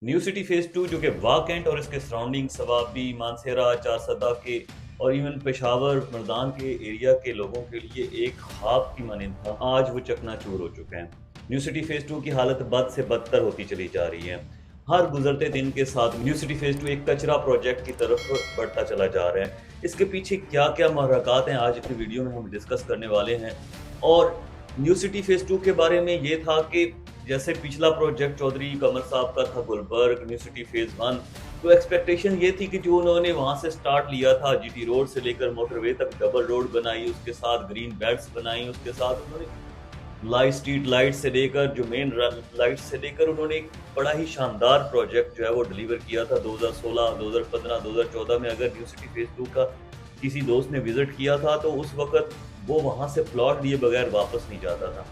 New city phase 2 जो कि वाह कैंट और इसके सराउंडिंग सवाबी, मानसेरा, चारसदा के और इवन पेशावर, मर्दान के एरिया के लोगों के लिए एक ख्वाब की मानिंद था, आज वो चकनाचूर हो चुका है। न्यू सिटी फेज 2 की हालत बद से बदतर होती चली जा रही है। हर गुजरते दिन के साथ न्यू सिटी फेज 2 एक कचरा प्रोजेक्ट की तरफ बढ़ता चला जा रहा है। इसके पीछे क्या-क्या महरक़ात हैं, आज की वीडियो में हम डिस्कस करने वाले हैं। और न्यू सिटी फेज 2 के बारे में ये था कि जैसे पिछला प्रोजेक्ट चौधरी कमर साहब का था गुलबर्ग न्यू सिटी फेज 1, तो एक्सपेक्टेशन ये थी कि जो उन्होंने वहां से स्टार्ट लिया था, जीटी रोड से लेकर मोटरवे तक डबल रोड बनाई, उसके साथ ग्रीन बेल्ट्स बनाई, उसके साथ उन्होंने लाइट स्ट्रीट लाइट से लेकर जो मेन लाइट से लेकर उन्होंने एक बड़ा ही शानदार प्रोजेक्ट जो है वो डिलीवर किया था 2016, 2015, 2014 में। अगर न्यू सिटी फेज 2 का किसी दोस्त ने विजिट किया था तो उस वक्त वो वहां से प्लॉट लिए बगैर वापस नहीं जाता था,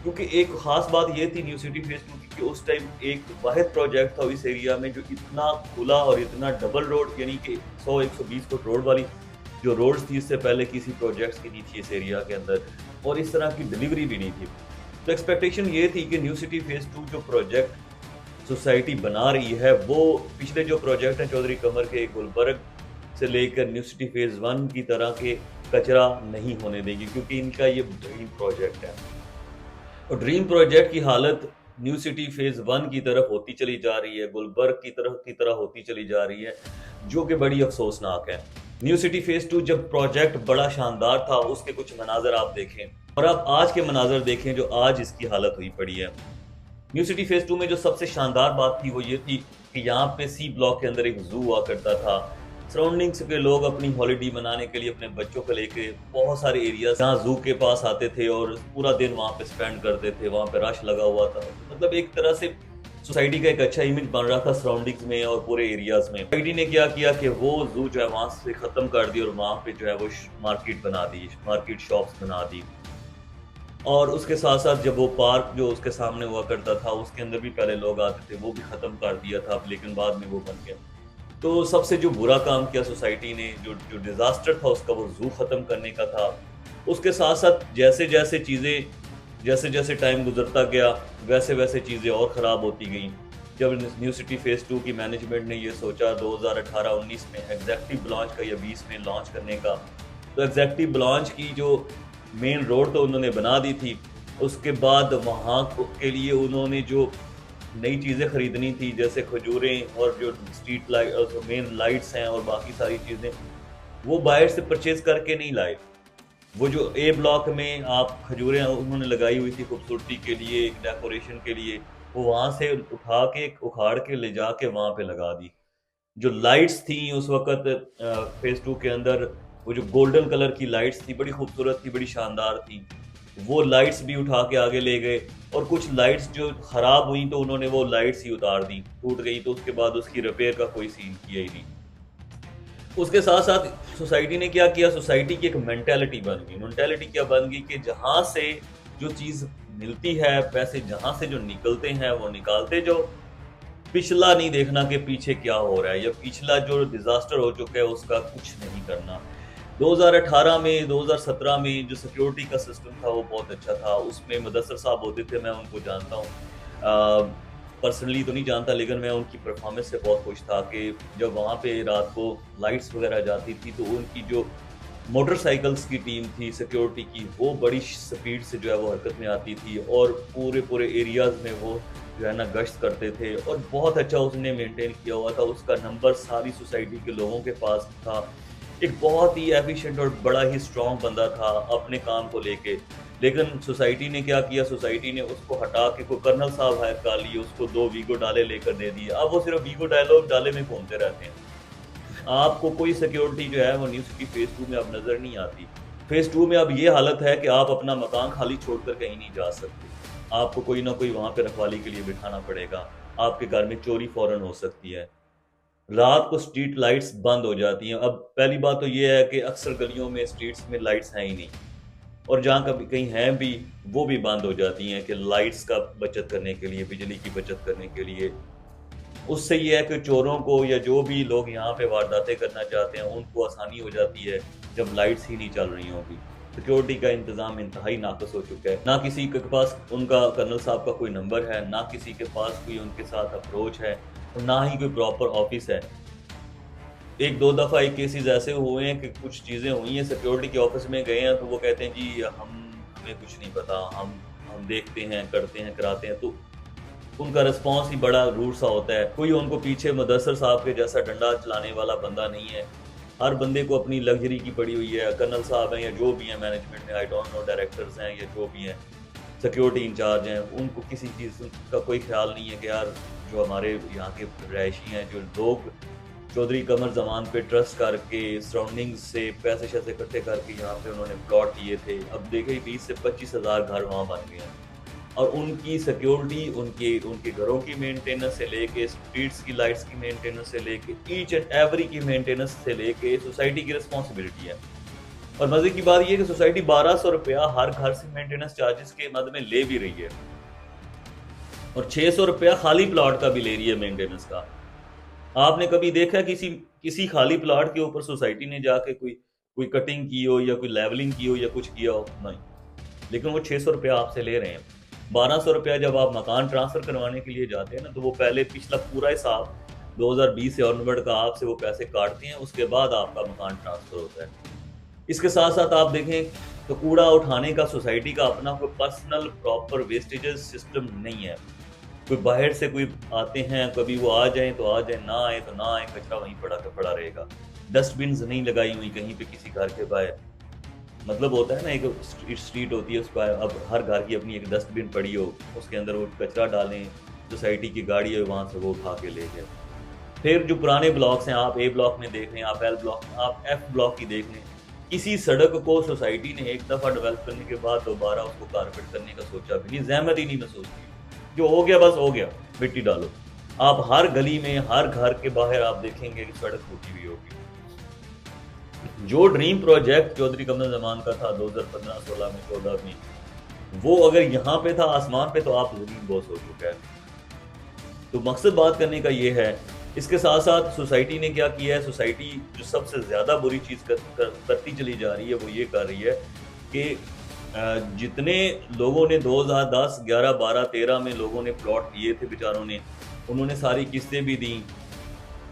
क्योंकि एक खास बात ये थी न्यू सिटी फेज 2 की कि उस टाइम एक वाहिद प्रोजेक्ट था इस एरिया में जो इतना खुला और इतना डबल रोड, यानी कि 100-120 फुट रोड वाली जो रोड्स थी, इससे पहले किसी प्रोजेक्ट्स की नहीं थी इस एरिया के अंदर, और इस तरह की डिलीवरी भी नहीं थी। तो एक्सपेक्टेशन ये थी कि न्यू सिटी फेज 2 जो प्रोजेक्ट सोसाइटी बना रही है वो पिछले जो प्रोजेक्ट हैं चौधरी कमर के गुलबर्ग से लेकर न्यू सिटी फेज 1 की तरह के कचरा नहीं होने देगी, क्योंकि इनका ये ड्रीम प्रोजेक्ट है। और ड्रीम प्रोजेक्ट की हालत न्यू सिटी फेज 1 की तरफ होती चली जा रही है, गुलबर्ग की तरह होती चली जा रही है, जो कि बड़ी अफसोसनाक है। न्यू सिटी फेज 2 जब प्रोजेक्ट बड़ा शानदार था, उसके कुछ मनाजर आप देखें और आप आज के मनाजर देखें जो आज इसकी हालत हुई पड़ी है। न्यू सिटी फेज 2 में जो सबसे शानदार बात थी वो ये थी कि यहाँ पे सी ब्लॉक के अंदर एक जू हुआ करता था। सराउंडिंग्स के लोग अपनी हॉलिडे मनाने के लिए अपने बच्चों को लेके बहुत सारे एरिया जहाँ जू के पास आते थे और पूरा दिन वहाँ पे स्पेंड करते थे, वहाँ पे रश लगा हुआ था। मतलब एक तरह से सोसाइटी का एक अच्छा इमेज बन रहा था सराउंडिंग्स में और पूरे एरियाज में। सोसाइटी ने क्या किया कि वो जू जो है वहाँ से खत्म कर दी और वहाँ पे जो है वो मार्केट बना दी, मार्केट शॉप्स बना दी। और उसके साथ साथ जब वो पार्क जो उसके सामने हुआ करता था उसके अंदर भी पहले लोग आते थे, वो भी खत्म कर दिया था, लेकिन बाद में वो बन गया। तो सबसे जो बुरा काम किया सोसाइटी ने, जो जो डिजास्टर था उसका, वो जू खत्म करने का था। उसके साथ साथ जैसे जैसे टाइम गुजरता गया वैसे वैसे चीजें और खराब होती गई। जब न्यू सिटी फेज 2 की मैनेजमेंट ने ये सोचा 2018-19 में एग्जैक्टिव लॉन्च का या 20 में लॉन्च करने का, तो एग्जैक्टिव लॉन्च की जो मेन रोड तो उन्होंने बना दी थी। उसके बाद वहाँ के लिए उन्होंने जो नई चीज़ें खरीदनी थी, जैसे खजूरें और जो स्ट्रीट लाइट और जो मेन लाइट्स हैं और बाकी सारी चीज़ें, वो बाहर से परचेज करके नहीं लाए। वो जो ए ब्लॉक में आप खजूरें उन्होंने लगाई हुई थी खूबसूरती के लिए, डेकोरेशन के लिए, वो वहाँ से उठा के उखाड़ के ले जाके वहाँ पे लगा दी। जो लाइट्स थी उस वक्त फेज 2 के अंदर, वो जो गोल्डन कलर की लाइट्स थी, बड़ी खूबसूरत थी, बड़ी शानदार थी। वो लाइट्स भी उठा के आगे ले गए, और कुछ लाइट्स जो खराब हुई तो उन्होंने वो लाइट्स ही उतार दी, टूट गई, तो उसके बाद उसकी रिपेयर का कोई सीन किया ही नहीं। उसके साथ साथ सोसाइटी ने क्या किया, सोसाइटी की एक मेंटेलिटी बन गई। मेंटेलिटी क्या बन गई कि जहां से जो चीज मिलती है, पैसे जहां से जो निकलते हैं वो निकालते जाओ, पिछला नहीं देखना कि पीछे क्या हो रहा है, या पिछला जो डिजास्टर हो चुका है उसका कुछ नहीं करना। 2018 में, 2017 में जो सिक्योरिटी का सिस्टम था वो बहुत अच्छा था। उसमें मुदस्सर साहब होते थे, मैं उनको जानता हूँ, पर्सनली तो नहीं जानता, लेकिन मैं उनकी परफॉर्मेंस से बहुत खुश था कि जब वहाँ पे रात को लाइट्स वगैरह जाती थी तो उनकी जो मोटरसाइकिल्स की टीम थी सिक्योरिटी की, वो बड़ी स्पीड से जो है वो हरकत में आती थी और पूरे पूरे एरियाज में वो जो है ना गश्त करते थे, और बहुत अच्छा उसने मेंटेन किया हुआ था। उसका नंबर सारी सोसाइटी के लोगों के पास था। एक बहुत ही एफिशिएंट और बड़ा ही स्ट्रॉन्ग बंदा था अपने काम को लेके। लेकिन सोसाइटी ने क्या किया, सोसाइटी ने उसको हटा के कोई कर्नल साहब हायर कर लिए, उसको 2 वीगो डाले लेकर दे दिए। अब वो सिर्फ वीगो डायलॉग डाले में घूमते रहते हैं। आपको कोई सिक्योरिटी जो है वो न्यू सिटी फेज 2 में अब नजर नहीं आती। फेज 2 में अब ये हालत है कि आप अपना मकान खाली छोड़कर कहीं नहीं जा सकते। आपको कोई ना कोई वहां पे रखवाली के लिए बिठाना पड़ेगा। आपके घर में चोरी फौरन हो सकती है। रात को स्ट्रीट लाइट्स बंद हो जाती हैं। अब पहली बात तो ये है कि अक्सर गलियों में, स्ट्रीट्स में लाइट्स हैं ही नहीं, और जहाँ कभी कहीं हैं भी, वो भी बंद हो जाती हैं कि लाइट्स का बचत करने के लिए, बिजली की बचत करने के लिए। उससे ये है कि चोरों को या जो भी लोग यहाँ पे वारदातें करना चाहते हैं उनको आसानी हो जाती है जब लाइट्स ही नहीं चल रही होगी। सिक्योरिटी का इंतजाम इंतहाई नाकस हो चुका है। ना किसी के पास उनका कर्नल साहब का कोई नंबर है, ना किसी के पास कोई उनके साथ अप्रोच है, और ना ही कोई प्रॉपर ऑफिस है। एक दो दफ़ा एक केसेस ऐसे हुए हैं कि कुछ चीज़ें हुई हैं, सिक्योरिटी के ऑफिस में गए हैं तो वो कहते हैं जी हमें कुछ नहीं पता, हम देखते हैं, करते हैं, कराते हैं। तो उनका रिस्पॉन्स ही बड़ा रूड सा होता है। कोई उनको पीछे मुदस्सर साहब के जैसा डंडा चलाने वाला बंदा नहीं है। हर बंदे को अपनी लग्जरी की पड़ी हुई है। कर्नल साहब हैं या जो भी हैं मैनेजमेंट में, आई डोंट नो, डायरेक्टर्स हैं या जो भी हैं, सिक्योरिटी इंचार्ज हैं, उनको किसी चीज़ का कोई ख्याल नहीं है कि यार जो हमारे यहाँ के रहायशी हैं, जो लोग चौधरी कमर जमान पे ट्रस्ट करके सराउंडिंग से पैसे शैसे इकट्ठे करके यहाँ पे उन्होंने प्लॉट लिए थे। अब देखे 20 से 25 हज़ार घर वहाँ बन गए हैं और उनकी सिक्योरिटी, उनके उनके घरों की मेंटेनेंस से लेके स्ट्रीट्स की लाइट्स की मेंटेनेंस से लेके ईच एंड एवरी की मेंटेनेंस से लेके सोसाइटी की रिस्पॉन्सिबिलिटी है। और मजे की बात ये है कि सोसाइटी 1200 रुपया हर घर से मेंटेनेंस चार्जेस के मद में ले भी रही है और 600 रुपया खाली प्लॉट का भी ले रही है मेंटेनेंस का। आपने कभी देखा किसी किसी खाली प्लॉट के ऊपर सोसाइटी ने जाके कोई कोई कटिंग की हो या कोई लेवलिंग की हो या कुछ किया हो? नहीं। लेकिन वो 600 रुपया आपसे ले रहे हैं। 1200 रुपया जब आप मकान ट्रांसफर करवाने के लिए जाते हैं ना, तो वो पहले पिछला पूरा हिसाब 2020 से ऑनवर्ड का आपसे वो पैसे काटते हैं, उसके बाद आपका मकान ट्रांसफर होता है। इसके साथ साथ आप देखें तो कूड़ा उठाने का सोसाइटी का अपना कोई पर्सनल प्रॉपर वेस्टेजेस सिस्टम नहीं है। कोई बाहर से कोई आते हैं, कभी वो आ जाएं तो आ जाएं, ना आए तो ना आए, कचरा वहीं पड़ा का पड़ा रहेगा। डस्टबिन नहीं लगाई हुई कहीं पे किसी घर के बाहर। मतलब होता है ना, एक स्ट्रीट होती है, उस पर अब हर घर की अपनी एक डस्टबिन पड़ी हो, उसके अंदर वो कचरा डालें, सोसाइटी की गाड़ी है वहाँ से वो उठा के ले जाए। फिर जो पुराने ब्लॉक्स हैं, आप ए ब्लॉक में देख लें, आप एल ब्लॉक, आप एफ ब्लॉक की देख लें, किसी सड़क को सोसाइटी ने एक दफ़ा डेवलप करने के बाद दोबारा उसको कारपेट करने का सोचा भी नहीं, जहमत ही नहीं महसूस की। जो हो गया बस हो गया, मिट्टी डालो। आप हर गली में, हर घर के बाहर आप देखेंगे कि सड़क टूटी हुई होगी। जो ड्रीम प्रोजेक्ट चौधरी कमर जमान का था 2015, 16 में, 14 में, वो अगर यहाँ पे था आसमान पे, तो आप जमीन बॉस हो चुका है। तो मकसद बात करने का ये है। इसके साथ साथ सोसाइटी ने क्या किया है, सोसाइटी जो सबसे ज़्यादा बुरी चीज़ करती चली जा रही है वो ये कर रही है कि जितने लोगों ने 2010, 11, 12, 13 में लोगों ने प्लॉट लिए थे बेचारों ने, उन्होंने सारी किस्तें भी दी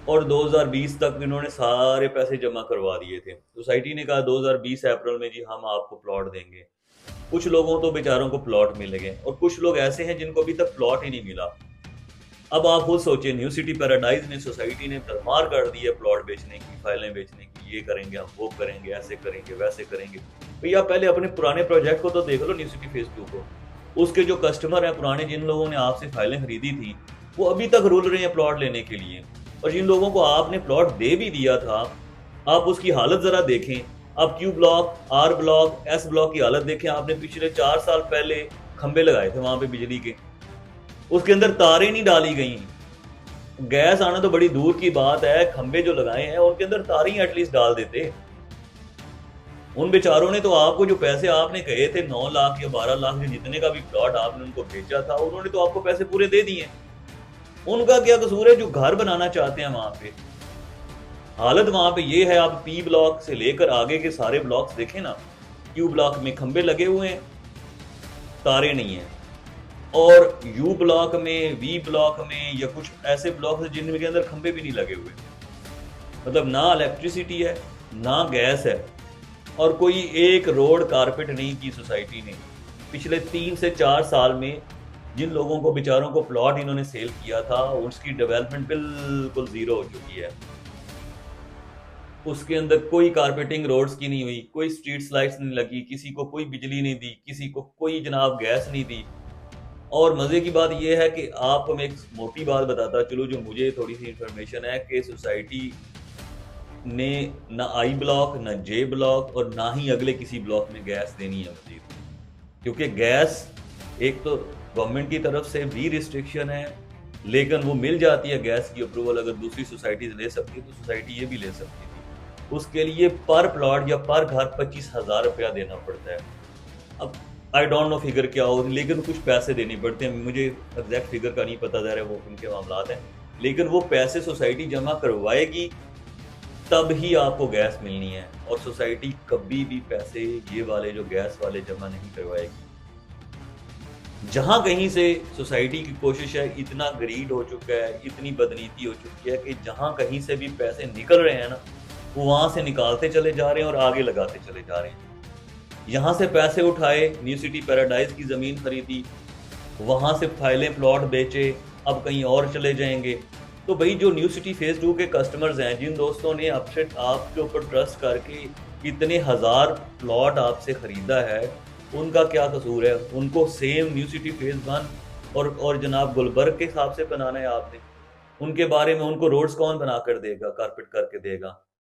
और 2020 तक इन्होंने सारे पैसे जमा करवा दिए थे। सोसाइटी ने कहा 2020 अप्रैल में जी हम आपको प्लॉट देंगे। कुछ लोगों तो बेचारों को प्लॉट मिल गए और कुछ लोग ऐसे हैं जिनको अभी तक प्लॉट ही नहीं मिला। अब आप खुद सोचिए, न्यू सिटी पैराडाइज ने, सोसाइटी ने भरमार कर दी है प्लॉट बेचने की, फाइलें बेचने की, ये करेंगे हम, वो करेंगे, ऐसे करेंगे, वैसे करेंगे। भैया पहले अपने पुराने प्रोजेक्ट को तो देख लो, न्यू सिटी फेज 2 को। उसके जो कस्टमर हैं पुराने, जिन लोगों ने आपसे फाइलें खरीदी थी, वो अभी तक रुल रहे हैं प्लॉट लेने के लिए। और जिन लोगों को आपने प्लॉट दे भी दिया था, आप उसकी हालत जरा देखें। आप Q block, R block, S block की हालत देखें। आपने पिछले 4 साल पहले खंबे लगाए थे वहां पे बिजली के, उसके अंदर तारें नहीं डाली गई। गैस आना तो बड़ी दूर की बात है, खंबे जो लगाए हैं उनके अंदर तारें एटलीस्ट डाल देते। उन बेचारों ने तो आपको जो पैसे आपने कहे थे 9 लाख या 12 लाख, जितने का भी प्लॉट आपने उनको बेचा था, उन्होंने तो आपको पैसे पूरे दे दिए। उनका क्या कसूर है जो घर बनाना चाहते हैं वहां पे? हालत वहां पे ये है। आप पी ब्लॉक से लेकर आगे के सारे ब्लॉक्स देखें ना, क्यू ब्लॉक में खंबे लगे हुए हैं, तारे नहीं है। और यू ब्लॉक में, वी ब्लॉक में या कुछ ऐसे ब्लॉक है जिनके अंदर खंबे भी नहीं लगे हुए। मतलब ना इलेक्ट्रिसिटी है, ना गैस है, और कोई एक रोड कारपेट नहीं की सोसाइटी ने। पिछले 3 से 4 साल में जिन लोगों को बेचारों को प्लॉट इन्होंने सेल किया था, उसकी डेवलपमेंट बिल्कुल जीरो हो चुकी है। उसके अंदर कोई कारपेटिंग रोड्स की नहीं हुई, कोई स्ट्रीट लाइट्स नहीं लगी, किसी को कोई बिजली नहीं दी, किसी को कोई जनाब गैस नहीं दी। और मजे की बात यह है कि आपको मैं एक मोटी बात बताता चलो, जो मुझे थोड़ी सी इंफॉर्मेशन है, कि सोसाइटी ने ना आई ब्लॉक, ना जे ब्लॉक और ना ही अगले किसी ब्लॉक में गैस देनी है मजीद। क्योंकि गैस एक तो गवर्नमेंट की तरफ से भी रिस्ट्रिक्शन है, लेकिन वो मिल जाती है गैस की अप्रूवल अगर दूसरी सोसाइटीज ले सकती है तो सोसाइटी ये भी ले सकती थी। उसके लिए पर प्लॉट या पर घर 25,000 रुपया देना पड़ता है। अब आई डोंट नो फिगर क्या हो, लेकिन कुछ पैसे देने पड़ते हैं। मुझे एग्जैक्ट फिगर का नहीं पता, जा रहा है वो उनके मामलात हैं, लेकिन वो पैसे सोसाइटी जमा करवाएगी तब ही आपको गैस मिलनी है। और सोसाइटी कभी भी पैसे ये वाले जो गैस वाले जमा नहीं करवाएगी। जहाँ कहीं से सोसाइटी की कोशिश है, इतना ग्रीड हो चुका है, इतनी बदनीति हो चुकी है कि जहाँ कहीं से भी पैसे निकल रहे हैं ना, वो वहाँ से निकालते चले जा रहे हैं और आगे लगाते चले जा रहे हैं। यहाँ से पैसे उठाए, न्यू सिटी पैराडाइज़ की ज़मीन खरीदी, वहाँ से फाइलें प्लॉट बेचे, अब कहीं और चले जाएँगे। तो भई जो न्यू सिटी फेज़ 2 के कस्टमर्स हैं, जिन दोस्तों ने आपसे आपके ऊपर ट्रस्ट करके इतने हज़ार प्लॉट आपसे खरीदा है, उनका क्या कसूर है? उनको सेम न्यू सिटी फेज़ 1 और जनाब गुलबर्ग के हिसाब से बनाना है आपने। उनके बारे में उनको रोड्स कौन बना कर देगा, कारपेट करके देगा?